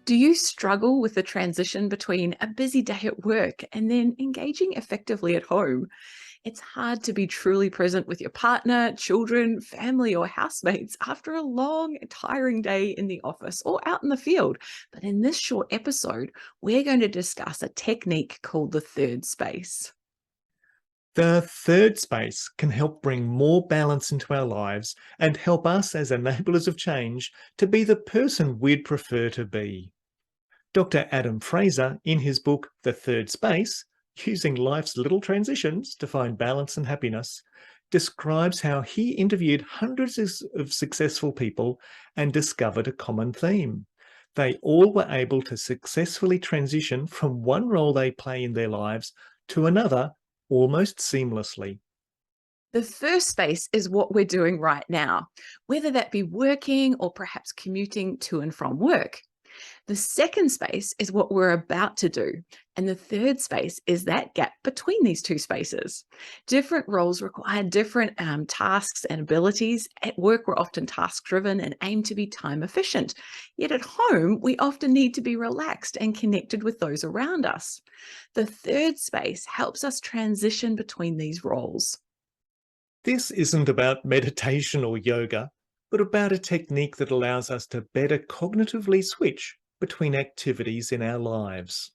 Do you struggle with the transition between a busy day at work and then engaging effectively at home? It's hard to be truly present with your partner, children, family, or housemates after a long, tiring day in the office or out in the field. But in this short episode, we're going to discuss a technique called the third space. The third space can help bring more balance into our lives and help us as enablers of change to be the person we'd prefer to be. Dr. Adam Fraser, in his book, The Third Space, Using Life's Little Transitions to Find Balance and Happiness, describes how he interviewed hundreds of successful people and discovered a common theme. They all were able to successfully transition from one role they play in their lives to another almost seamlessly. The first space is what we're doing right now, whether that be working or perhaps commuting to and from work. The second space is what we're about to do. And the third space is that gap between these two spaces. Different roles require different tasks and abilities. At work, we're often task driven and aim to be time efficient. Yet at home, we often need to be relaxed and connected with those around us. The third space helps us transition between these roles. This isn't about meditation or yoga, but about a technique that allows us to better cognitively switch between activities in our lives.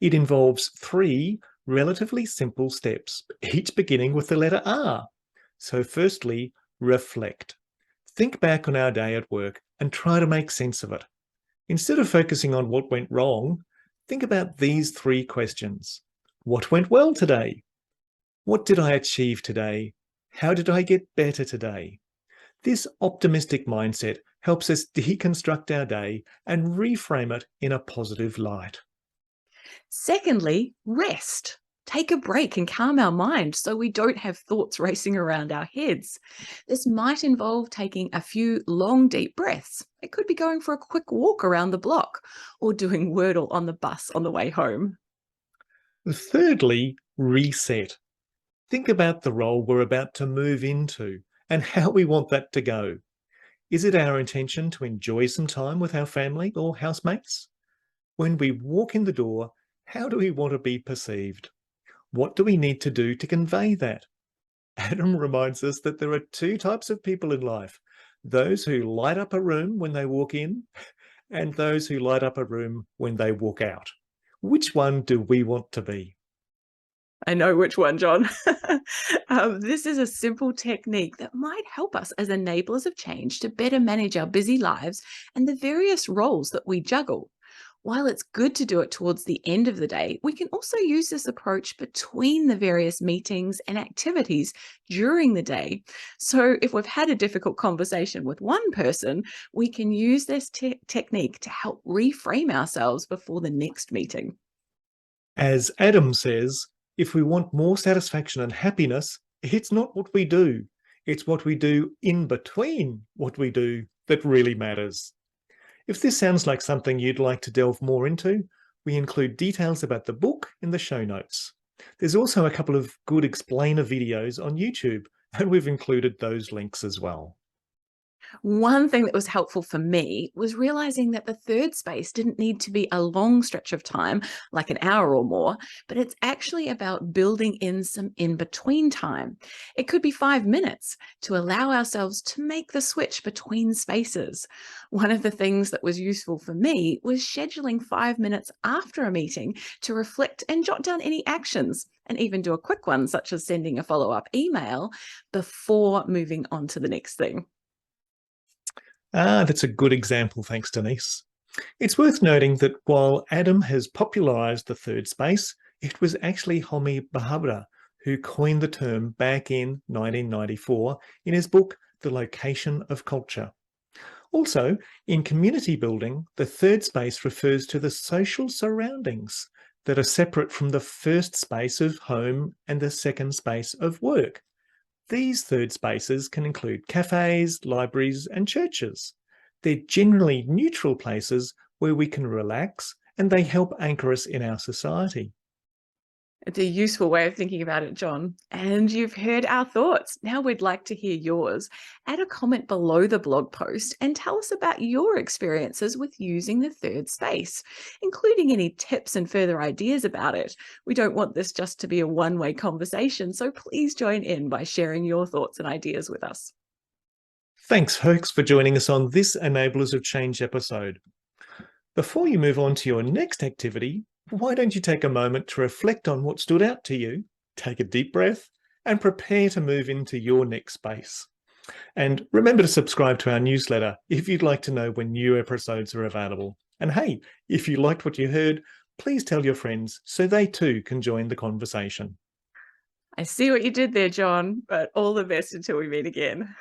It involves three relatively simple steps, each beginning with the letter R. So firstly, reflect. Think back on our day at work and try to make sense of it. Instead of focusing on what went wrong, think about these three questions. What went well today? What did I achieve today? How did I get better today? This optimistic mindset helps us deconstruct our day and reframe it in a positive light. Secondly, rest. Take a break and calm our mind so we don't have thoughts racing around our heads. This might involve taking a few long, deep breaths. It could be going for a quick walk around the block or doing Wordle on the bus on the way home. Thirdly, reset. Think about the role we're about to move into and how we want that to go. Is it our intention to enjoy some time with our family or housemates? When we walk in the door, how do we want to be perceived? What do we need to do to convey that? Adam reminds us that there are two types of people in life, those who light up a room when they walk in and those who light up a room when they walk out. Which one do we want to be? I know which one, John. This is a simple technique that might help us as enablers of change to better manage our busy lives and the various roles that we juggle. While it's good to do it towards the end of the day, we can also use this approach between the various meetings and activities during the day. So, if we've had a difficult conversation with one person, we can use this technique to help reframe ourselves before the next meeting. As Adam says, if we want more satisfaction and happiness, it's not what we do. It's what we do in between what we do that really matters. If this sounds like something you'd like to delve more into, we include details about the book in the show notes. There's also a couple of good explainer videos on YouTube, and we've included those links as well. One thing that was helpful for me was realizing that the third space didn't need to be a long stretch of time, like an hour or more, but it's actually about building in some in between time. It could be 5 minutes to allow ourselves to make the switch between spaces. One of the things that was useful for me was scheduling 5 minutes after a meeting to reflect and jot down any actions, and even do a quick one, such as sending a follow up email before moving on to the next thing. That's a good example, thanks, Denise. It's worth noting that while Adam has popularized the third space, it was actually Homi Bhabra who coined the term back in 1994 in his book, The Location of Culture. Also, in community building, the third space refers to the social surroundings that are separate from the first space of home and the second space of work. These third spaces can include cafes, libraries, and churches. They're generally neutral places where we can relax and they help anchor us in our society. It's a useful way of thinking about it, John. And you've heard our thoughts. Now we'd like to hear yours. Add a comment below the blog post and tell us about your experiences with using the third space, including any tips and further ideas about it. We don't want this just to be a one-way conversation, so please join in by sharing your thoughts and ideas with us. Thanks, Hoax, for joining us on this Enablers of Change episode. Before you move on to your next activity, why don't you take a moment to reflect on what stood out to you, take a deep breath, and prepare to move into your next space. And remember to subscribe to our newsletter if you'd like to know when new episodes are available. And hey, if you liked what you heard, please tell your friends so they too can join the conversation. I see what you did there, John, but all the best until we meet again.